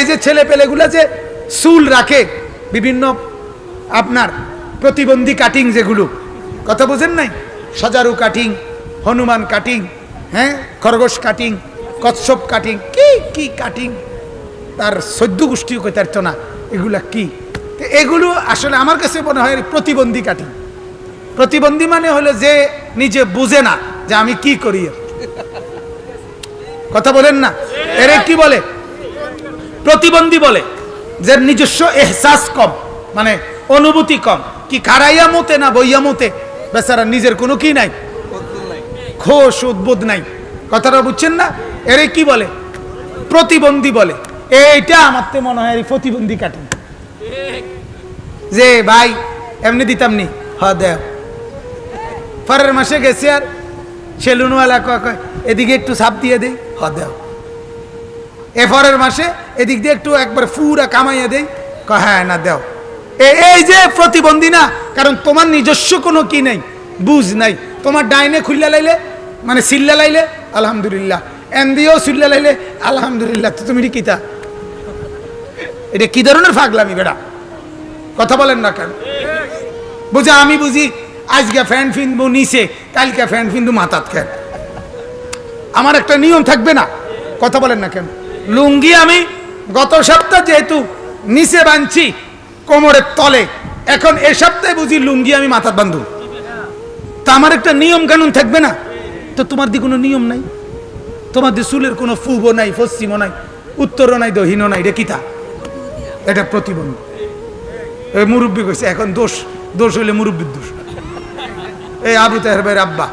যে ছেলে পেলেগুলা যে চুল রাখে বিভিন্ন আপনার প্রতিবন্ধী কাটিং, যেগুলো কথা বুঝেন নাই, সজারু কাটিং, হনুমান কাটিং, হ্যাঁ, খরগোশ কাটিং, কচ্ছপ কাটিং, কি কি কাটিং, তার 14 গোষ্ঠীও কইতে পারতো না এগুলা কি। এগুলো আসলে আমার কাছে মনে হয় প্রতিবন্ধী কাটিং। প্রতিবন্ধী মানে হলো যে নিজে বুঝে না যে আমি কি করি, কথা বলেন না, এর কি বলে? প্রতিবন্ধী বলে, যে নিজস্ব এহসাস কম, মানে অনুভূতি কম, কি খারাইয়া মতে না বইয়া মতে, বেচারা নিজের কোনো কি নাই, খোশ উদ্বোধ নাই, কথাটা বুঝছেন না? এর কি বলে? প্রতিবন্ধী বলে। এইটা আমার তো মনে হয় প্রতিবন্ধী কাটিং। যে ভাই এমনি দিতাম নি, হ দেও, পরের মাসে গেছে আর সেলুনওয়ালা কয় এদিকে একটু ছাপ দিয়ে দেই, হ দেও, এ পরের মাসে এদিক দিয়ে একটু একবার পুরা কামাইয়া দেই, কয় হ্যাঁ না দেও। এই যে প্রতিবন্ধী না, কারণ তোমার নিজস্ব কোনো কি নাই, বুঝ নাই। তোমার ডাইনে খুললা লাইলে মানে সিল্লা লাইলে আলহামদুলিল্লাহ, এন দিয়েও সিল্লা লাইলে আলহামদুলিল্লাহ, তো তুমি কিতা, এটা কি ধরনের ফাগলামি বেড়া, কথা বলেন না কেন? বুঝা আমি বুঝি আজকে ফ্যান ফিনবো নিচে, কালকে ফ্যান ফিনবো মাথাত খেন, আমার একটা নিয়ম থাকবে না, কথা বলেন না কেন? লুঙ্গি আমি গত সপ্তাহ যেহেতু নিচে বাঁধছি কোমরের তলে, এখন এ সপ্তাহে বুঝি লুঙ্গি আমি মাথাত বাঁধব, তা আমার একটা নিয়ম কানুন থাকবে না? তো তোমার দিয়ে কোনো নিয়ম নাই, তোমার দিয়ে চুলের কোনো পূর্ব নাই, পশ্চিমও নাই, উত্তরও নাই, দক্ষিণও নাই, রেখিতা, এটা প্রতিবন্ধী। এই মুরব্বী কইছে এখন দোষ, দোষ হইলে মুরব্বীর দোষ। এই আবু তাহের ভাইয়ের আব্বা,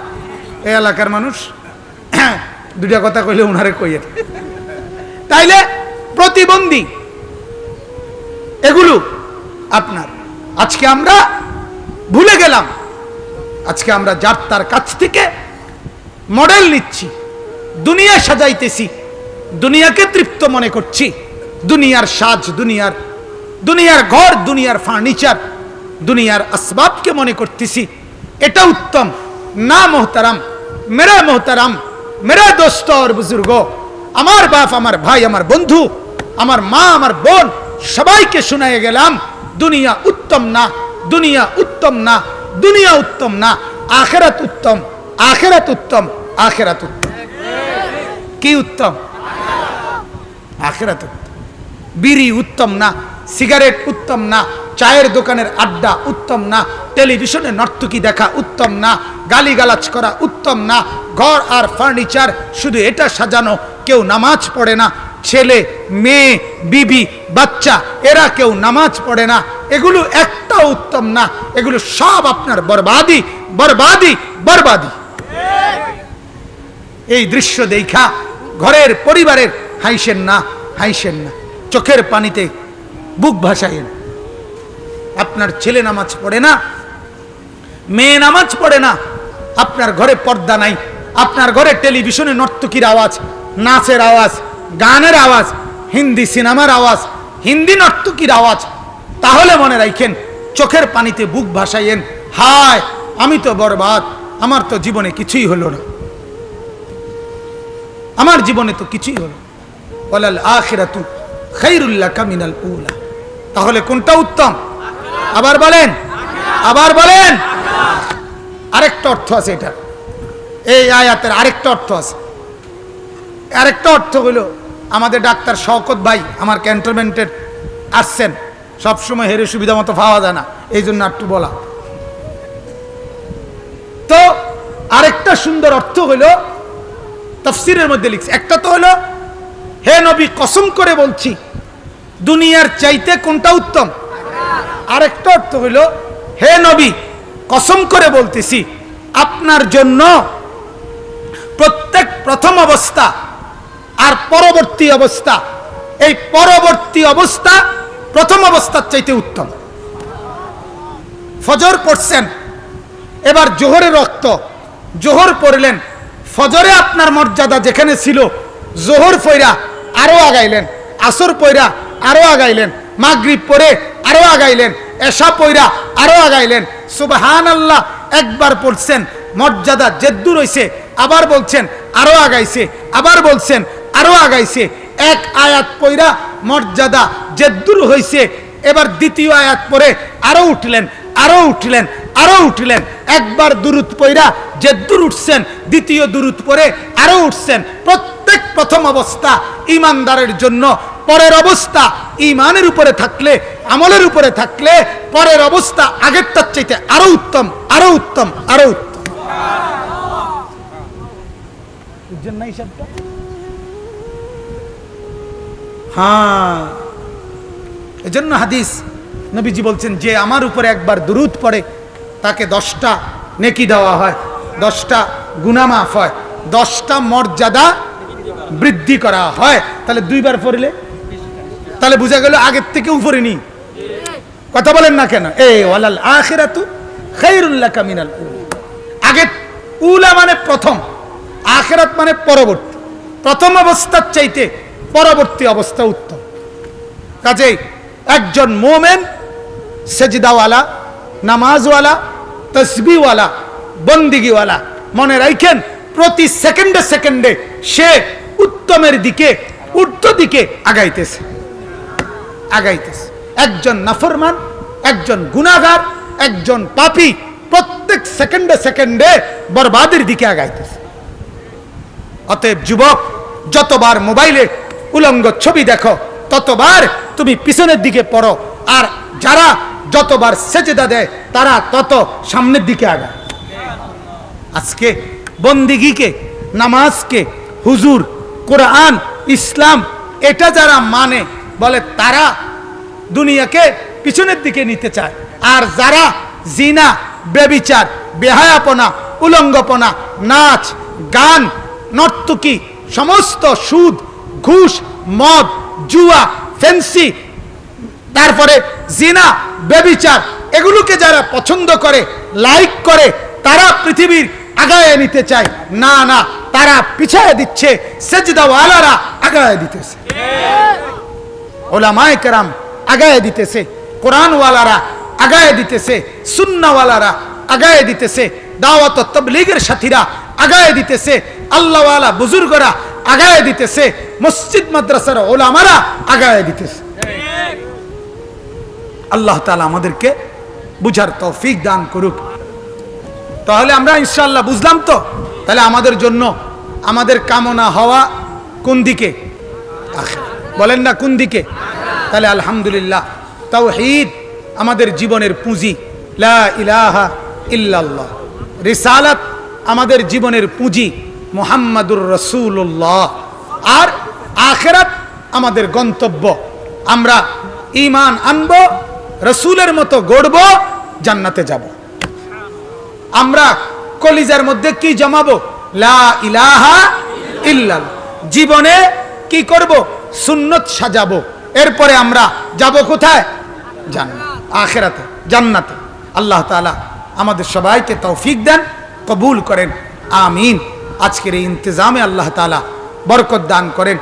এই এলাকার মানুষ, দুটা কথা কইলে ওনারে কইয়ে। তাইলে প্রতিবন্ধী এগুলো আপনার, আজকে আমরা ভুলে গেলাম, আজকে আমরা যার তার কাছ থেকে মডেল নিচ্ছি, দুনিয়া সাজাইতেছি, দুনিয়াকে তৃপ্ত মনে করছি, দুনিয়ার সাজ, দুনিয়ার ঘর, দুনিয়ার ফার্নিচার, দুনিয়ার আসবাবকে মনে করতেছি এটা উত্তম না। মোহতারাম, মেরা মোহতারাম, মেরা দোস্ত আর বুজুর্গ, আমার বাপ, আমার ভাই, আমার বন্ধু, আমার মা, আমার বোন, সবাইকে শুনাইয়ে গেলাম, দুনিয়া উত্তম না, দুনিয়া উত্তম না, দুনিয়া উত্তম না, আখিরাত উত্তম, আখিরাত উত্তম, আখিরাত উত্তম। কি উত্তম? আখিরাত উত্তম। বিড়ি উত্তম না, সিগারেট উত্তম না, চায়ের দোকানের আড্ডা উত্তম না, টেলিভিশনে নর্তকী দেখা উত্তম না, গালিগালাজ করা উত্তম না, ঘর আর ফার্নিচার শুধু এটা সাজানো, কেউ নামাজ পড়ে না, ছেলে মেয়ে বিবি বাচ্চা এরা কেউ নামাজ পড়ে না, এগুলো একটা উত্তম না, এগুলো সব আপনার বরবাদি, বরবাদি, বরবাদি। এই দৃশ্য দেখা ঘরের পরিবারের হাইসেন না, হাইসেন না, চোখের পানিতে বুক ভাসাইন। আপনার ছেলে নামাজ পড়ে না, মেয়ে নামাজ পড়ে না, আপনার ঘরে পর্দা নাই, আপনার ঘরে টেলিভিশনে নর্তকীর আওয়াজ, নাচের আওয়াজ, গানের আওয়াজ, হিন্দি সিনেমার আওয়াজ, হিন্দি নর্তকীর আওয়াজ, তাহলে মনে রাখেন চোখের পানিতে বুক ভাসাইয়েন, হায় আমি তো বরবাদ, আমার তো জীবনে কিছুই হলো না, আমার জীবনে তো কিছুই হলো। ওয়ালাল আখিরাতু খায়রুল লাকা মিনাল উলা। তাহলে কোনটা উত্তম? আবার বলেন, আবার বলেন। আরেকটা অর্থ আছে এটা, এই আয়াতের আরেকটা অর্থ আছে। আরেকটা অর্থ হলো, আমাদের ডাক্তার শওকত ভাই আমার ক্যান্টনমেন্টের আসছেন, সবসময় হেরে সুবিধা মতো পাওয়া যায় না, এই জন্য একটু বলা। তো আরেকটা সুন্দর অর্থ হলো তাফসীরের মধ্যে লিখছে, একটা তো হলো হে নবী কসম করে বলছি দুনিয়ার চাইতে কোনটা উত্তম। আরেকটা অর্থ হইল হে নবী কসম করে বলতেছি আপনার জন্য প্রত্যেক প্রথম অবস্থা আর পরবর্তী অবস্থা, এই পরবর্তী অবস্থা প্রথম অবস্থার চাইতে উত্তম। ফজর পড়ছেন, এবার জোহরের রক্ত, জোহর পড়লেন, ফজরে আপনার মর্যাদা যেখানে ছিল, জোহর পয়রা আরো আগাইলেন, আসর পয়রা আরো আগাইলেন, মাগরিব পড়ে আরো আগাইলেন, এশা পয়রা আরো আগাইলেন। সুবহানাল্লাহ একবার পড়ছেন, মর্যাদা যেদ্দুর হইছে, আবার বলছেন আরো আগাইছে, আবার বলছেন আরো আগাইছে। এক আয়াত পড়া মর্যাদা যে দূর হইছে, এবার দ্বিতীয় আয়াত পড়ে আরো উঠলেন, আরো উঠলেন, আরো উঠলেন। একবার দুরূদ পড়া যে দূর উঠছেন, দ্বিতীয় দুরূদ পড়ে আরো উঠছেন। প্রত্যেক প্রথম অবস্থা ঈমানদারের জন্য, পরের অবস্থা ঈমানের উপরে থাকলে, আমলের উপরে থাকলে পরের অবস্থা আগেরটার চাইতে আরো উত্তম, আরো উত্তম, আরো উত্তম। বুঝছেন না হিসাবটা? হ্যাঁ, এজন্য হাদিস নবীজি বলছেন যে আমার উপরে একবার দুরূদ পড়ে তাকে 10টা নেকি দেওয়া হয়, 10টা গুনাহ মাফ হয়, 10টা মর্যাদা বৃদ্ধি করা হয়। তাহলে 2বার পড়লে তাহলে বোঝা গেল আগের থেকে উপরে নি। কথা বলেন না কেন? ওয়ালাল আখিরাতু খায়রুল লাকা মিনাল উলা। আগে উলা মানে প্রথম, আখিরাত মানে পরবর্তী। প্রথম অবস্থার চাইতে পরবর্তী অবস্থা উত্তম। কাজেই একজন মুমিন সেজদাওয়ালা, নামাজওয়ালা, তাসবিহওয়ালা, বন্দিগিওয়ালা মনে রাখেন প্রতি সেকেন্ডে সেকেন্ডে সে উত্তমের দিকে, ঊর্ধ্ব দিকে আগাইতেছে, আগাইতেছে। একজন নাফরমান, একজন গুনাহগার, একজন পাপী প্রত্যেক সেকেন্ডে সেকেন্ডে বরবাদের দিকে আগাইতেছে। অতএব যুবক, যতবার মোবাইলে উলঙ্গ ছবি দেখো ততবার তুমি পিছনের দিকে পড়ো, আর যারা যতবার সেজদা দেয় তারা তত সামনের দিকে আগায়। আজকে বন্দিগিকে, নামাজকে, হুজুর, কোরআন, ইসলাম এটা যারা মানে বলে তারা দুনিয়াকে পিছনের দিকে নিতে চায়, আর যারা জিনা, ব্যভিচার, বেহায়াপনা, উলঙ্গপনা, নাচ, গান, নর্তকী, সমস্ত সুদ, ঘুষ, মদ, জুয়া, ফেন্সি, তারপরে জিনা, ব্যভিচার এগুলোকে যারা পছন্দ করে, লাইক করে, তারা পৃথিবীর আগায় নিতে চায়। না না, তারা পিছায় দিচ্ছে, সেজদাওয়ালারা আগায় দিতেছে, ওলামায়ে কেরাম আগায় দিতেছে, কোরআনওয়ালারা আগায় দিতেছে, সুন্নাহওয়ালারা আগায় দিতেছে, দাওয়াত ও তাবলীগের সাথীরা আগায় দিতেছে, আল্লাহওয়ালা বুজুর্গরা আগায় দিতেছে, মসজিদ মাদ্রাসার ওলামারা আগায় দিতেছে। আল্লাহ তাআলা আমাদেরকে বুঝার তৌফিক দান করুক। তাহলে আমরা ইনশাআল্লাহ বুঝলাম তো? তাহলে আমাদের জন্য আমাদের কামনা হওয়া কোন দিকে? বলেন না কোন দিকে? তাহলে আলহামদুলিল্লাহ, তাওহীদ আমাদের জীবনের পুঁজি, লা ইলাহা ইল্লাল্লাহ। রিসালাত আমাদের জীবনের পুঁজি, মুহাম্মাদুর রাসূলুল্লাহ। আর আখিরাত আমাদের গন্তব্য। আমরা ঈমান আনবো, রাসূলের মতো গড়ব, জান্নাতে যাব। আমরা কলিজার মধ্যে কি জমাবো? লা ইলাহা ইল্লাল্লাহ। জীবনে কি করব? সুন্নত সাজাবো। এরপরে আমরা যাব কোথায়? জান্নাত, আখিরাতে, জান্নাতে। আল্লাহ তাআলা আমাদের সবাইকে তৌফিক দেন, কবুল করেন, আমিন। আজকের এই ইন্তজামে আল্লাহ তাআলা বরকত দান করেন।